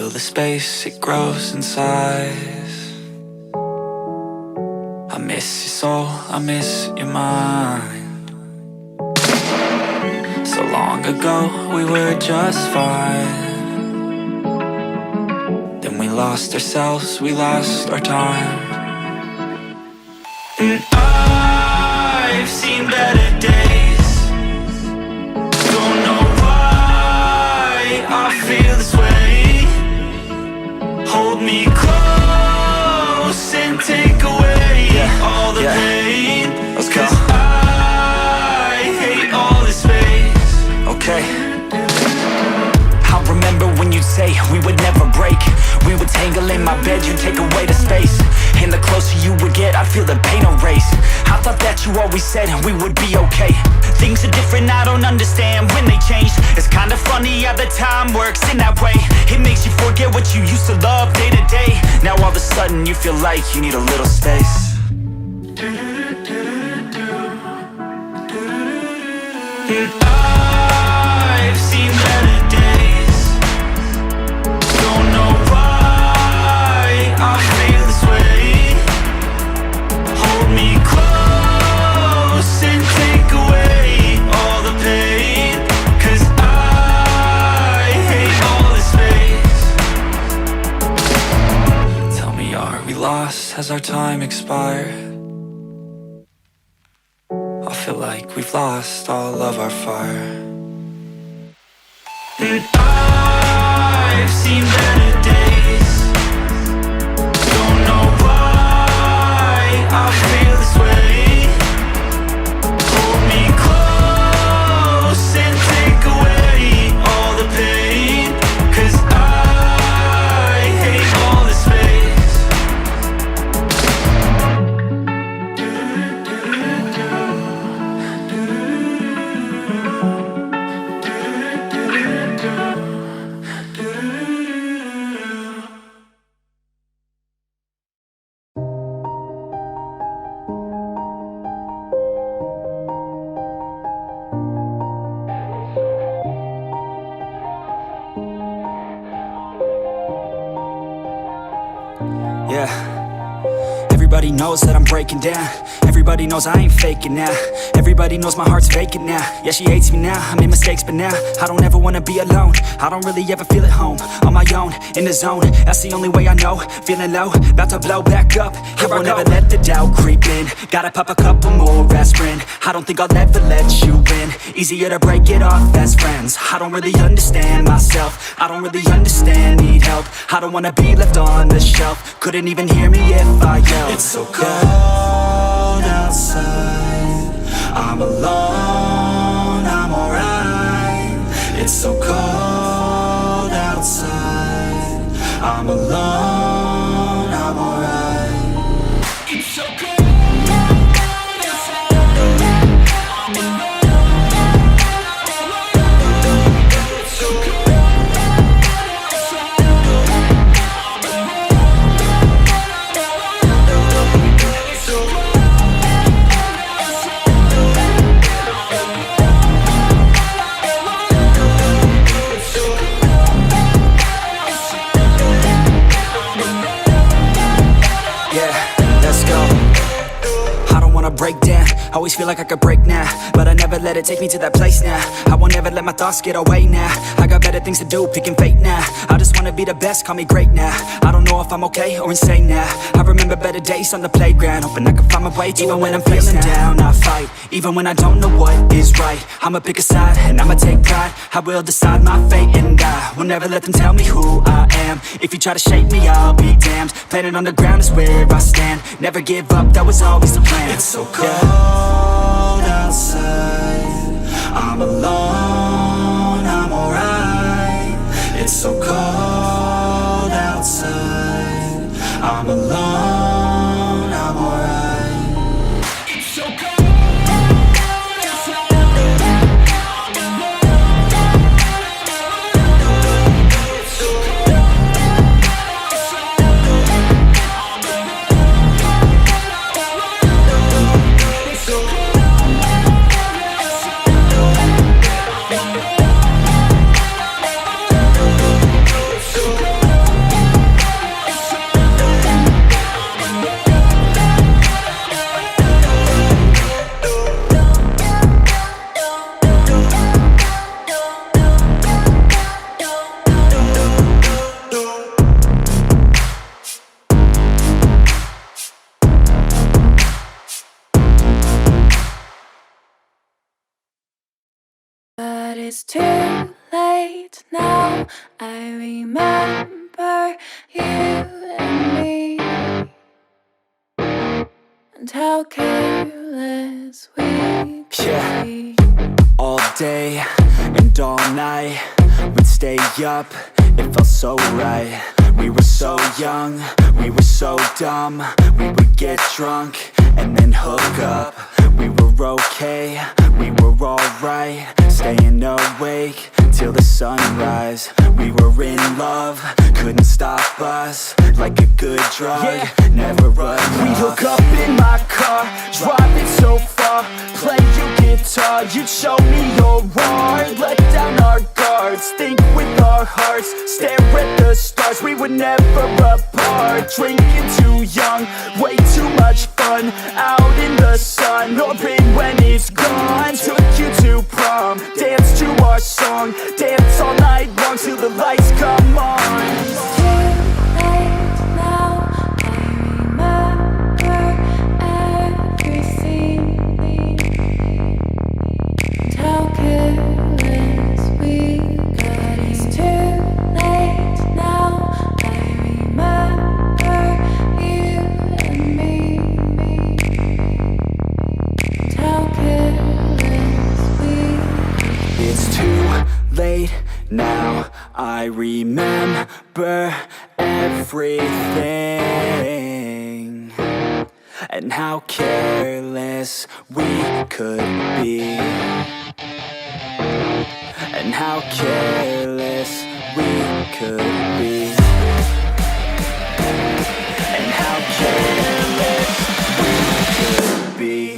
feel the space, it grows in size. I miss your soul, I miss your mind. So long ago, we were just fine. Then we lost ourselves, we lost our time. And I've seen better days. Don't know why I feel this way. Hold me close and take away all the pain. Let's go. 'Cause I hate all this space. Okay. I remember when you'd say we would never break. We would tangle in my bed, you'd take away the space. And the closer you would get, I'd feel the pain erase. I thought that you always said we would be okay. Things are different, I don't understand when they change. It's kinda funny how the time works in that way. It makes you forget what you used to love day to day. Now all of a sudden you feel like you need a little space. And I've seen better days. Don't know why I feel this way. Hold me close and take away all the pain. 'Cause I hate all this space. Tell me, are we lost? Has our time expired? I feel like we've lost all of our fire. And I've seen better days. Don't know why I feel this way. Hold me close and take away all the pain. 'Cause I hate all this space. Yeah. Everybody knows that I'm breaking down. Everybody knows I ain't faking now. Everybody knows my heart's vacant now. Yeah, she hates me now, I made mistakes but now I don't ever wanna be alone. I don't really ever feel at home. On my own, in the zone, that's the only way I know. Feeling low, about to blow back up. Here I won't ever let the doubt creep in. Gotta pop a couple more aspirin. I don't think I'll ever let you in. Easier to break it off best friends. I don't really understand myself. I don't really understand, need help. I don't wanna be left on the shelf. Couldn't even hear me if I yelled. It's so cold outside. I'm alone, I'm alright. It's so cold outside. I'm alone, I'm alright. It's so cold. Break down, always feel like I could break now, but I never let it take me to that place now. I won't ever let my thoughts get away now. I got better things to do, picking fate now. I just wanna be the best, call me great now. I don't know if I'm okay or insane now. I remember better days on the playground, hoping I can find my way to even when I'm feeling down, I fight. Even when I don't know what is right, I'ma pick a side and I'ma take pride. I will decide my fate and I will never let them tell me who I am. If you try to shape me, I'll be damned. Planet on the ground is where I stand. Never give up, that was always the plan. It's so cold outside. I'm alone, I'm alright. It's so cold outside. I'm alone, I'm alright. It's so cold. it's too late now. I remember you and me, and how careless we could be. All day and all night, we'd stay up, it felt so right. We were so young, we were so dumb. We would get drunk and then hook up. We were okay, we were alright, staying awake till the sunrise. We were in love, couldn't stop us, like a good drug, never enough. We'd hook up in my car, driving so far, play your guitar, you'd show me your art, let down our guards, think with our hearts, stare at the stars. We were never apart, drinking too young, way too much fun, out in the sun, open when it's gone. Took you to prom, dance to our song, dance all night long till the lights come on. Now I remember everything, and how careless we could be, and how careless we could be, and how careless we could be.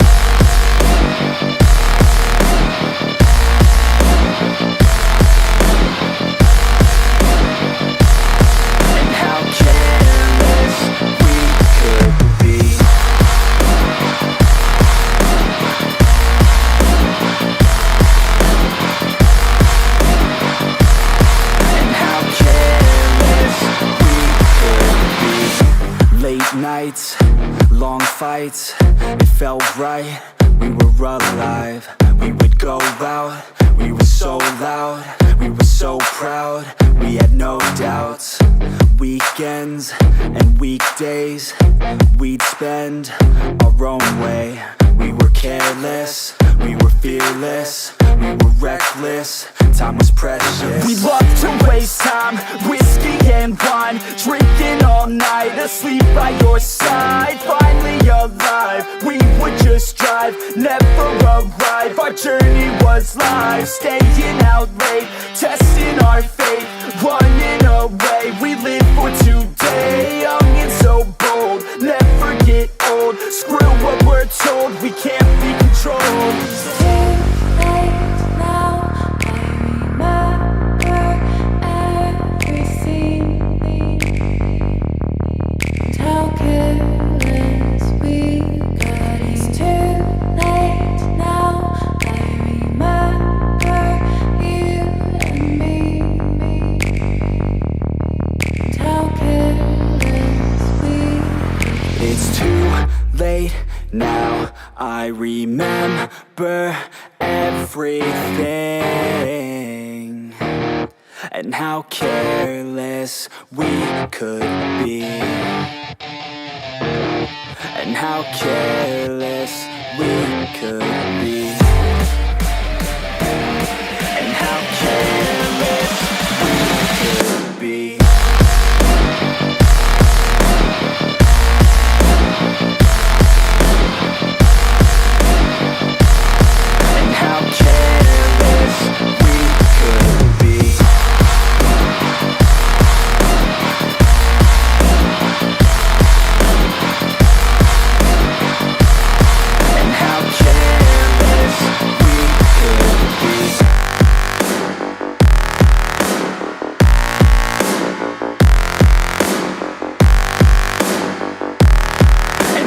Nights, long fights, it felt right, we were alive. We would go out, we were so loud, we were so proud, we had no doubts. Weekends and weekdays, we'd spend our own way. We were careless, we were fearless, we were reckless, time was precious. We loved to waste time, whiskey and wine, drinking all night, asleep by your side. Finally alive, we would just drive, never arrive. Our journey was live, staying out late, testing our fate, running away. We live for today, young and so bold, never get old. Screw what we're told, we can't be controlled. Now I remember everything, and how careless we could be, and how careless we could be, and how careless we could be.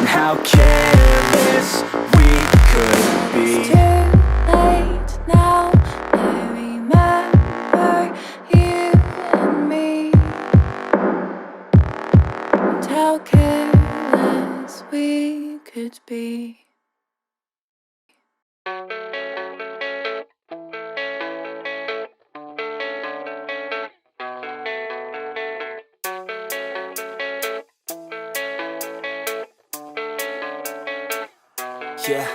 How careless we could be. It's too late now, I remember you and me, and how careless we could be. Yeah,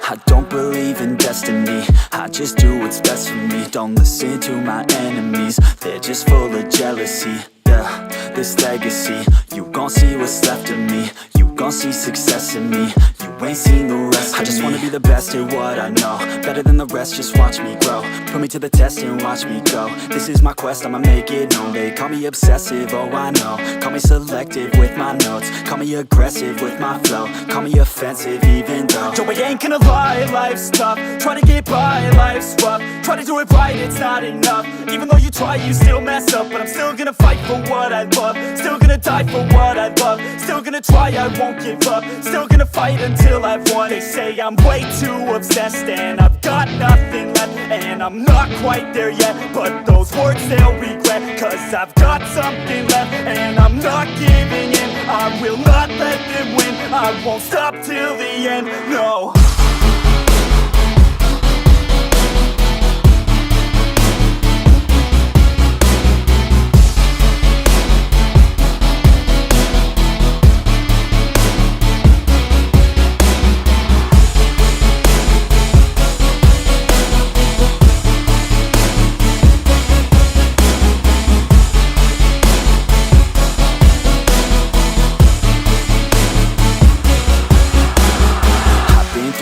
I don't believe in destiny, I just do what's best for me. Don't listen to my enemies, they're just full of jealousy. Yeah, this legacy, you gon' see what's left of me. You gon' see success in me, you ain't seen the rest of me. I just wanna be the best at what I know, better than the rest, just watch me grow. Put me to the test and watch me go. This is my quest, I'ma make it known. They call me obsessive, oh I know. Call me selective with my notes, call me aggressive with my flow, call me offensive even though Joe, I ain't gonna lie, life's tough. Try to get by, life's rough. Try to do it right, it's not enough. Even though you try, you still mess up. But I'm still gonna fight for what I love, still gonna die for what I love, still gonna try, I won't give up, still gonna fight until I've won. They say I'm way too obsessed and I've got nothing left, and I'm not quite there yet, but those words they'll regret, cause I've got something left and I'm not giving in. I will not let them win, I won't stop till the end, no.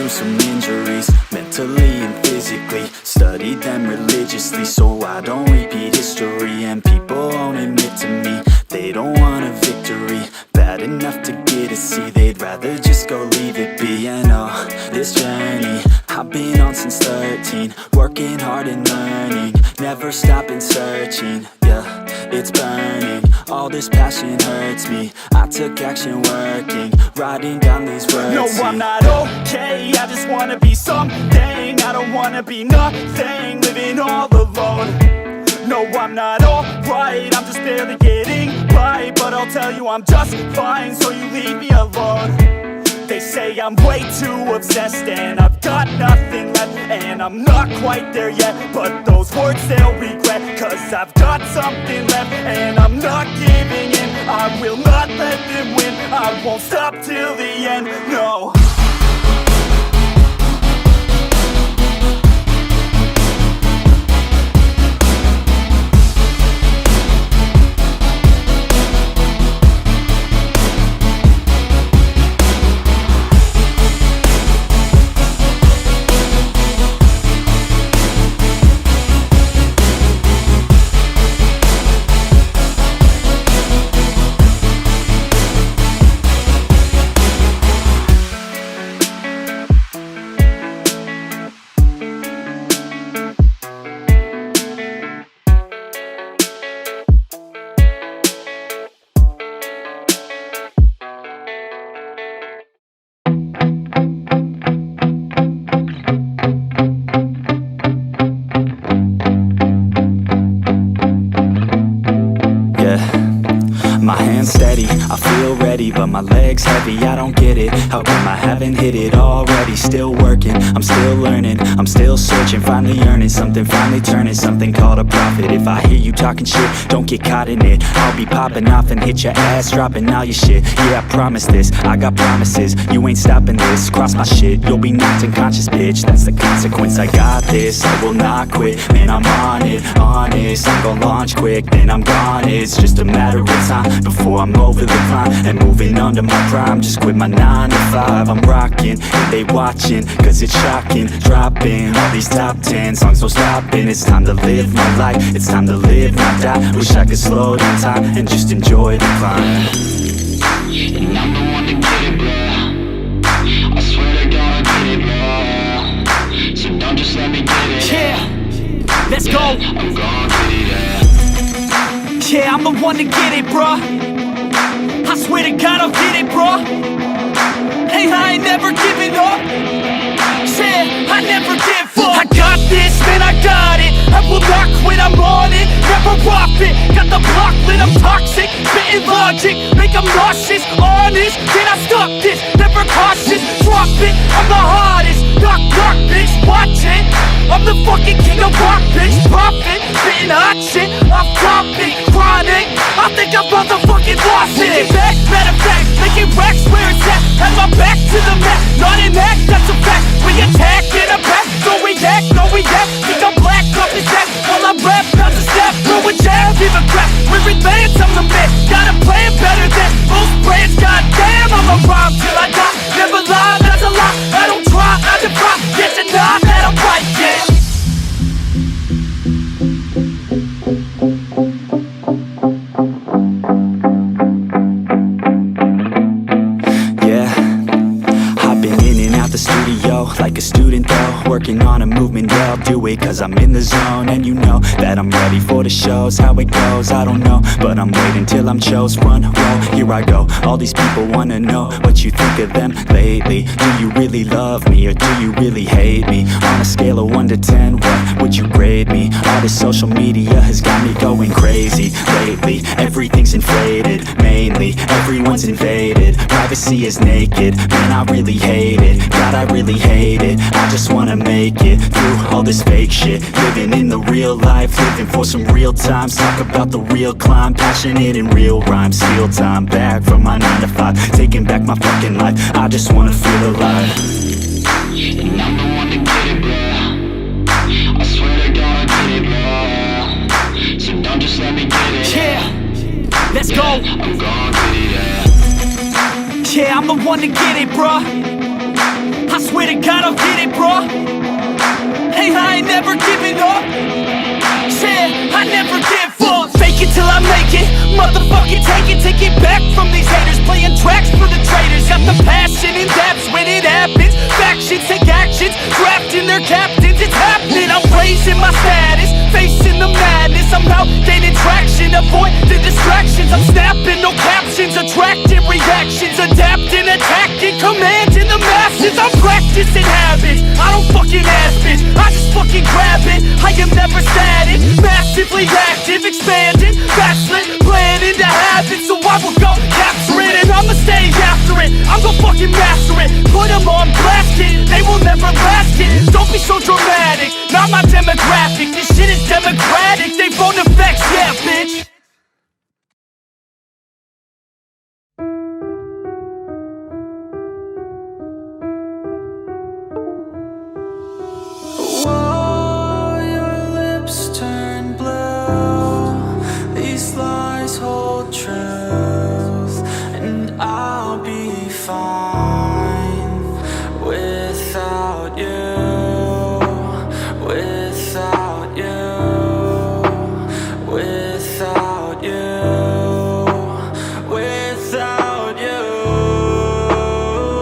Some injuries, mentally and physically. Studied them religiously so I don't repeat history. And people won't admit to me they don't want a victory bad enough to get a C. They'd rather just go leave it be. And oh, this journey I've been on since 13, working hard and learning, never stopping searching. Yeah, it's burning, all this passion hurts me. I took action working, writing down these words. No, I'm not okay, I just wanna be something. I don't wanna be nothing, living all alone. No, I'm not alright, I'm just barely getting by. But I'll tell you I'm just fine, so you leave me alone. They say I'm way too obsessed and I've got nothing left, and I'm not quite there yet, but those words they'll regret, cause I've got something left and I'm not giving in. I will not let them win, I won't stop till the end, no. My hands steady, I feel ready, but my legs heavy, I don't get it. How come I haven't hit it already? Still working, I'm still learning, I'm still searching, finally earning something, finally turning something called a profit. If I hear you talking shit, don't get caught in it. I'll be popping off and hit your ass, dropping all your shit. Yeah, I promise this, I got promises, you ain't stopping this. Cross my shit, you'll be knocked unconscious, bitch. That's the consequence, I got this, I will not quit. Man, I'm on it, honest, I'm gon' launch quick, then I'm gone. It's just a matter of time before I'm over the climb and moving under my prime. Just quit my 9 to 5, I'm rocking and they watching, cause it's shocking. Dropping all these top 10 songs, no stopping. It's time to live my life, it's time to live, not die. Wish I could slow down time and just enjoy the climb. And I'm the one to get it, bro. I swear to God I get it, bro. So don't just let me get it. Yeah, let's go. I'm gon' get it, yeah. Yeah, I'm the one to get it, bruh. I swear to God I'll get it, bruh. Hey, I ain't never giving up. Yeah, I never give up. I got this, man, I got it. I will not quit, I'm on it. Never off it. Got the block lit, I'm toxic. Spitting logic, make them nauseous. Honest, can I stop this? Never cautious, drop it. I'm the hardest. Knock, knock, bitch, watch it. I'm the fucking king of rock, bitch. Profit, spitting hot shit. Off topic, chronic. I think I'm motherfucking lost it. Take it back, matter of fact, making racks where it's at. Had my back to the mat, not an act. like a student though, working on a movement, yeah, I'll do it cause I'm in the zone. And you know that I'm ready for the shows. How it goes, I don't know, but I'm waiting till I'm chose. Front row, here I go. All these people wanna know what you think of them lately. Do you really love me, or do you really hate me? On a scale of 1 to 10, what would you grade me? All this social media has got me going crazy lately. Everything's inflated, mainly everyone's invaded. Privacy is naked, man, I really hate it. God, I really hate it. I just wanna make it through all this fake shit. Living in the real life, living for some real times. Talk about the real climb, passionate in real rhymes. Steal time back from my 9 to 5, taking back my fucking life. I just wanna feel alive. And I'm the one to get it, bro. I swear to God I get it, bro. So don't just let me get it. Yeah, let's go. I'm gonna get it, yeah. Yeah, I'm the one to get it, bro. I swear to God I'll get it, bro. Hey, I ain't never giving up. Yeah, I never give up. Fake it till I make it. Motherfucking take it back from these haters. Playing tracks for the traitors. Got the passion and that's when it happens. Factions take actions, drafting their captains. It's happening, I'm raising my status, facing the madness. I'm out gaining traction, avoid the distractions. I'm snapping, no captions, attracting reactions. Adapting, attacking, commanding the masses. I'm practicing habits, I don't fucking ask bitch, I just fucking grab it. I am never static, massively active, expanding, backslid, planning to have it. So I will go capture it and I'ma stay after it. I'm gonna fucking master it, put them on blast, kid. They will never last, kid. Don't be so dramatic, not my demographic. This shit is democratic, they phone effects, yeah bitch.